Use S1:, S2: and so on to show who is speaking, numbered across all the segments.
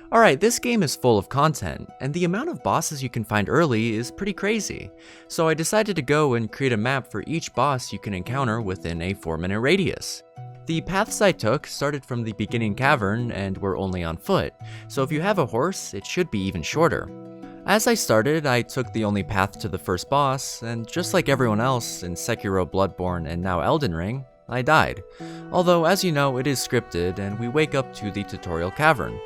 S1: Alright, this game is full of content, and the amount of bosses you can find early is pretty crazy. So I decided to go and create a map for each boss you can encounter within a 4-minute radius. The paths I took started from the beginning cavern and were only on foot, so if you have a horse, it should be even shorter. As I started, I took the only path to the first boss, and just like everyone else in Sekiro, Bloodborne, and now Elden Ring, I died. Although, as you know, it is scripted, and we wake up to the tutorial cavern.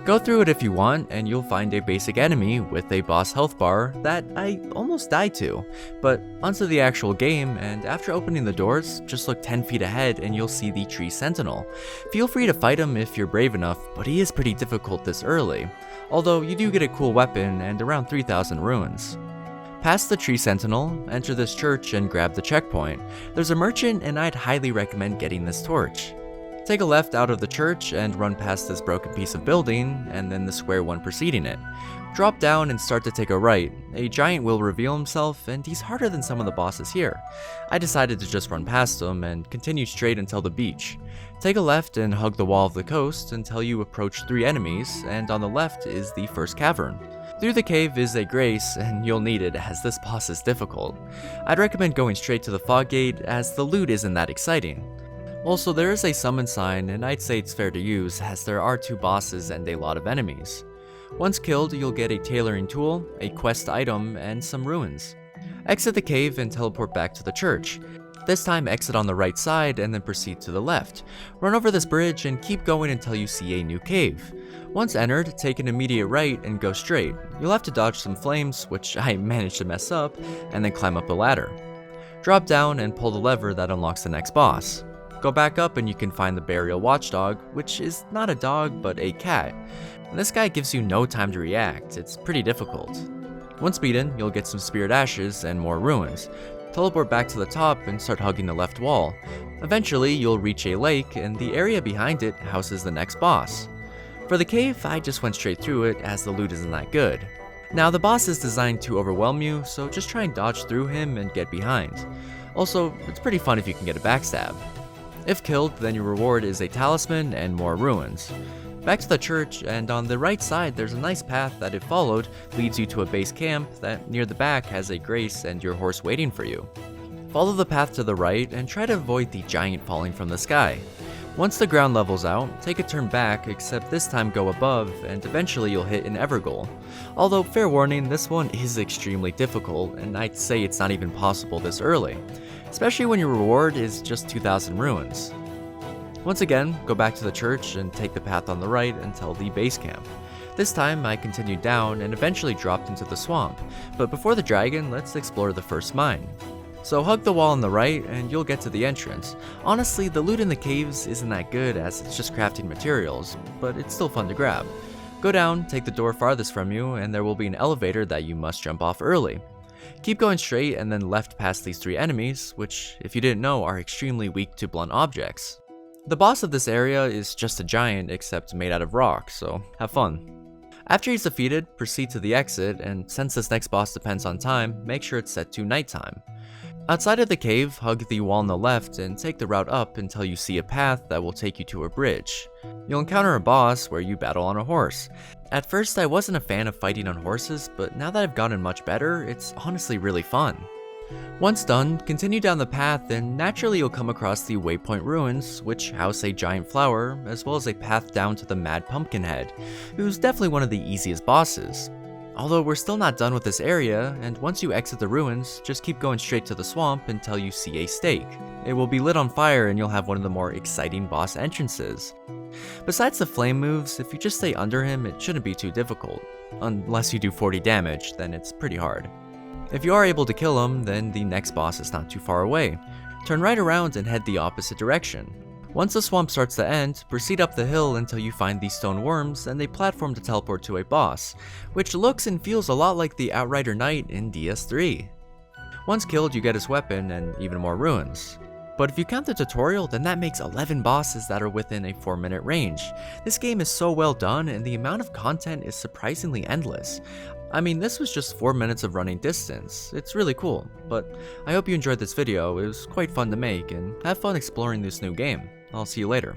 S1: Go through it if you want, and you'll find a basic enemy with a boss health bar that I almost died to. But onto the actual game, and after opening the doors, just look 10 feet ahead and you'll see the Tree Sentinel. Feel free to fight him if you're brave enough, but he is pretty difficult this early. Although you do get a cool weapon and around 3,000 runes. Past the Tree Sentinel, enter this church and grab the checkpoint. There's a merchant and I'd highly recommend getting this torch. Take a left out of the church and run past this broken piece of building, and then the square one preceding it. Drop down and start to take a right. A giant will reveal himself, and he's harder than some of the bosses here. I decided to just run past him and continue straight until the beach. Take a left and hug the wall of the coast until you approach 3 enemies, and on the left is the first cavern. Through the cave is a grace, and you'll need it as this boss is difficult. I'd recommend going straight to the fog gate as the loot isn't that exciting. Also, there is a summon sign, and I'd say it's fair to use as there are 2 bosses and a lot of enemies. Once killed, you'll get a tailoring tool, a quest item, and some ruins. Exit the cave and teleport back to the church. This time exit on the right side and then proceed to the left. Run over this bridge and keep going until you see a new cave. Once entered, take an immediate right and go straight. You'll have to dodge some flames, which I managed to mess up, and then climb up a ladder. Drop down and pull the lever that unlocks the next boss. Go back up and you can find the burial watchdog, which is not a dog but a cat. And this guy gives you no time to react, it's pretty difficult. Once beaten, you'll get some spirit ashes and more ruins. Teleport back to the top and start hugging the left wall. Eventually, you'll reach a lake and the area behind it houses the next boss. For the cave, I just went straight through it as the loot isn't that good. Now the boss is designed to overwhelm you, so just try and dodge through him and get behind. Also, it's pretty fun if you can get a backstab. If killed, then your reward is a talisman and more ruins. Back to the church, and on the right side there's a nice path that if followed leads you to a base camp that near the back has a grace and your horse waiting for you. Follow the path to the right and try to avoid the giant falling from the sky. Once the ground levels out, take a turn back, except this time go above and eventually you'll hit an Evergoal. Although fair warning, this one is extremely difficult and I'd say it's not even possible this early. Especially when your reward is just 2,000 ruins. Once again, go back to the church and take the path on the right until the base camp. This time I continued down and eventually dropped into the swamp, but before the dragon, let's explore the first mine. So hug the wall on the right and you'll get to the entrance. Honestly, the loot in the caves isn't that good as it's just crafting materials, but it's still fun to grab. Go down, take the door farthest from you, and there will be an elevator that you must jump off early. Keep going straight and then left past these 3 enemies, which, if you didn't know, are extremely weak to blunt objects. The boss of this area is just a giant except made out of rock, so have fun. After he's defeated, proceed to the exit, and since this next boss depends on time, make sure it's set to nighttime. Outside of the cave, hug the wall on the left and take the route up until you see a path that will take you to a bridge. You'll encounter a boss where you battle on a horse. At first I wasn't a fan of fighting on horses, but now that I've gotten much better, it's honestly really fun. Once done, continue down the path and naturally you'll come across the Waypoint Ruins, which house a giant flower, as well as a path down to the Mad Pumpkinhead, who's definitely one of the easiest bosses. Although we're still not done with this area, and once you exit the ruins, just keep going straight to the swamp until you see a stake. It will be lit on fire and you'll have one of the more exciting boss entrances. Besides the flame moves, if you just stay under him, it shouldn't be too difficult. Unless you do 40 damage, then it's pretty hard. If you are able to kill him, then the next boss is not too far away. Turn right around and head the opposite direction. Once the swamp starts to end, proceed up the hill until you find these stone worms and a platform to teleport to a boss, which looks and feels a lot like the Outrider Knight in DS3. Once killed, you get his weapon and even more ruins. But if you count the tutorial, then that makes 11 bosses that are within a 4-minute range. This game is so well done and the amount of content is surprisingly endless. I mean, this was just 4 minutes of running distance. It's really cool, but I hope you enjoyed this video. It was quite fun to make and have fun exploring this new game. I'll see you later.